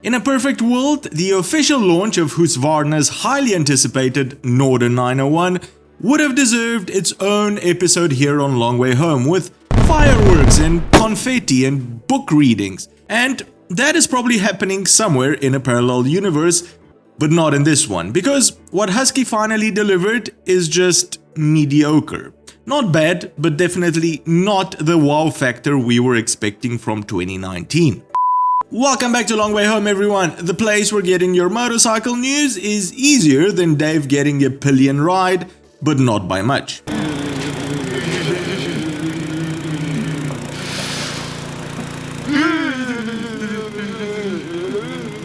In a perfect world, the official launch of Husqvarna's highly anticipated Norden 901 would have deserved its own episode here on Long Way Home, with fireworks and confetti and book readings. And that is probably happening somewhere in a parallel universe, but not in this one, because what Husky finally delivered is just mediocre. Not bad, but definitely not the wow factor we were expecting from 2019. Welcome back to Long Way Home, everyone. The place where getting your motorcycle news is easier than Dave getting a pillion ride, but not by much.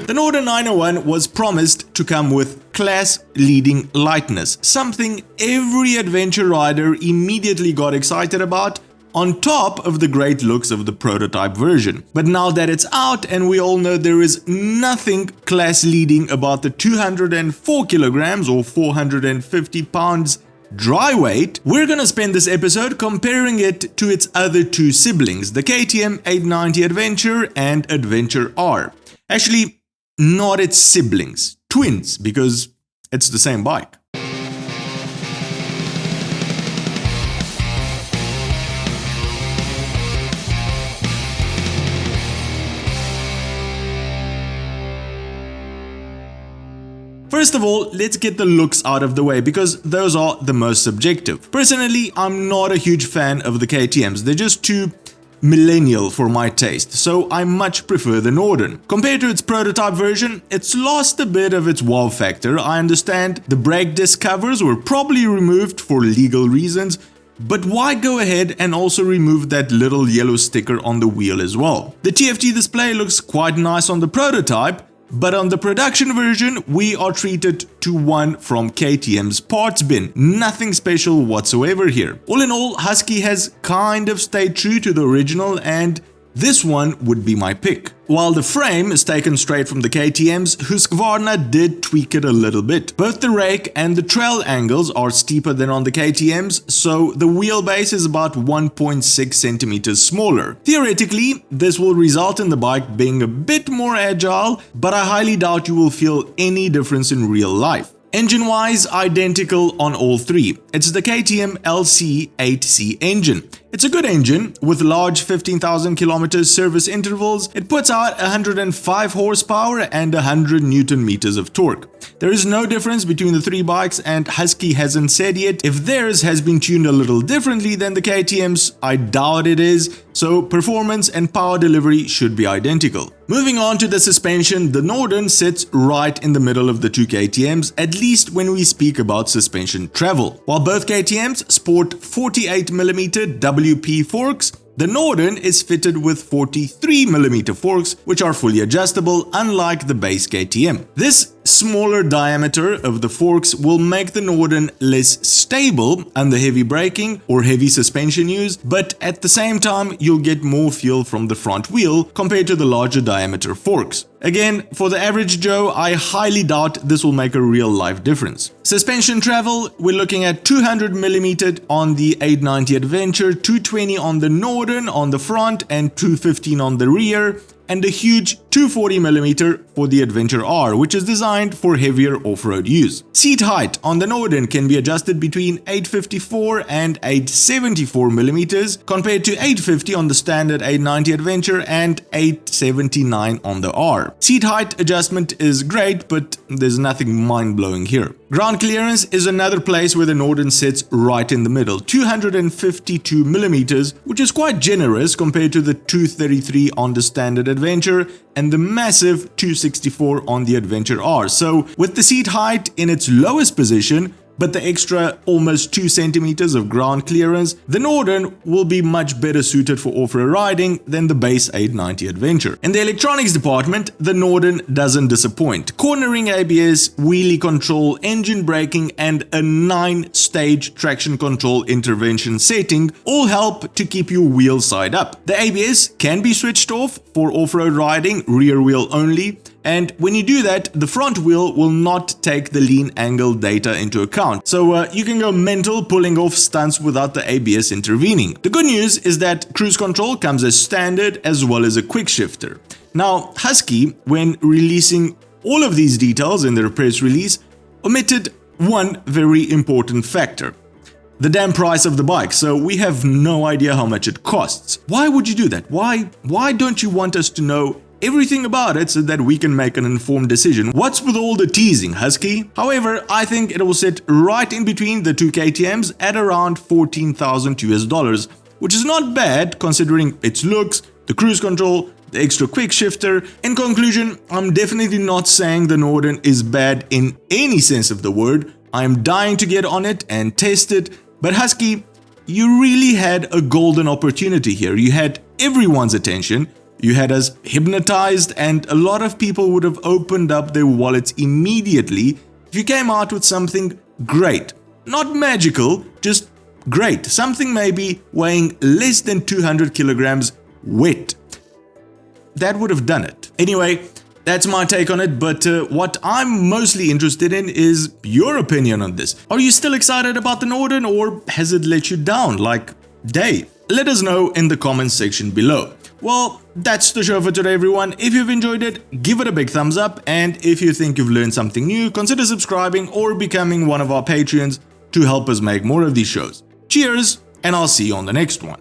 The Norden 901 was promised to come with class-leading lightness, something every adventure rider immediately got excited about, on top of the great looks of the prototype version. But now that it's out and we all know there is nothing class-leading about the 204 kilograms or 450 pounds dry weight, we're gonna spend this episode comparing it to its other two siblings, the KTM 890 Adventure and Adventure R. Actually, not its siblings, twins, because it's the same bike. First of all, let's get the looks out of the way, because those are the most subjective. Personally, I'm not a huge fan of the KTMs, they're just too millennial for my taste, so I much prefer the Norden. Compared to its prototype version, it's lost a bit of its wow factor. I understand the brake disc covers were probably removed for legal reasons, but why go ahead and also remove that little yellow sticker on the wheel as well? The TFT display looks quite nice on the prototype, but on the production version, we are treated to one from KTM's parts bin. Nothing special whatsoever here. All in all, Husky has kind of stayed true to the original, and this one would be my pick. While the frame is taken straight from the KTM's, Husqvarna did tweak it a little bit. Both the rake and the trail angles are steeper than on the KTM's, so the wheelbase is about 1.6 centimeters smaller. Theoretically, this will result in the bike being a bit more agile, but I highly doubt you will feel any difference in real life. Engine-wise, identical on all three. It's the KTM LC8C engine. It's a good engine with large 15,000 km service intervals. It puts out 105 horsepower and 100 Newton meters of torque. There is no difference between the three bikes, and Husky hasn't said yet if theirs has been tuned a little differently than the KTM's. I doubt it is, so performance and power delivery should be identical. Moving on to the suspension, the Norden sits right in the middle of the two KTM's, at least when we speak about suspension travel. While both KTM's sport 48mm WP forks, the Norden is fitted with 43mm forks, which are fully adjustable, unlike the base KTM. This smaller diameter of the forks will make the Norden less stable under heavy braking or heavy suspension use, but at the same time you'll get more feel from the front wheel compared to the larger diameter forks. Again, for the average Joe, I highly doubt this will make a real life difference. Suspension travel, we're looking at 200mm on the 890 Adventure, 220 on the Norden on the front and 215 on the rear, and a huge 240mm for the Adventure R, which is designed for heavier off-road use. Seat height on the Norden can be adjusted between 854 and 874mm, compared to 850 on the standard 890 Adventure and 879 on the R. Seat height adjustment is great, but there's nothing mind-blowing here. Ground clearance is another place where the Norden sits right in the middle, 252mm, which is quite generous compared to the 233 on the standard Adventure and the massive 264 on the Adventure R. So with the seat height in its lowest position, but the extra almost 2 centimeters of ground clearance, the Norden will be much better suited for off-road riding than the base 890 Adventure. In the electronics department, the Norden doesn't disappoint. Cornering ABS, wheelie control, engine braking, and a 9-stage traction control intervention setting all help to keep your wheels side up. The ABS can be switched off for off-road riding, rear wheel only, and when you do that, the front wheel will not take the lean angle data into account. So you can go mental pulling off stunts without the ABS intervening. The good news is that cruise control comes as standard as well as a quick shifter. Now, Husky, when releasing all of these details in their press release, omitted one very important factor: the damn price of the bike. So we have no idea how much it costs. Why would you do that? Why don't you want us to know everything about it so that we can make an informed decision? What's with all the teasing, Husky? However, I think it will sit right in between the two KTMs at around $14,000 US, which is not bad considering its looks, the cruise control, the extra quick shifter. In conclusion, I'm definitely not saying the Norden is bad in any sense of the word. I'm dying to get on it and test it, but Husky, you really had a golden opportunity here. You had everyone's attention, you had us hypnotized, and a lot of people would have opened up their wallets immediately if you came out with something great. Not magical, just great. Something maybe weighing less than 200 kilograms wet. That would have done it. Anyway, that's my take on it, but what I'm mostly interested in is your opinion on this. Are you still excited about the Norden, or has it let you down like Dave? Let us know in the comments section below. Well, that's the show for today, everyone. If you've enjoyed it, give it a big thumbs up, and if you think you've learned something new, consider subscribing or becoming one of our Patreons to help us make more of these shows. Cheers, and I'll see you on the next one.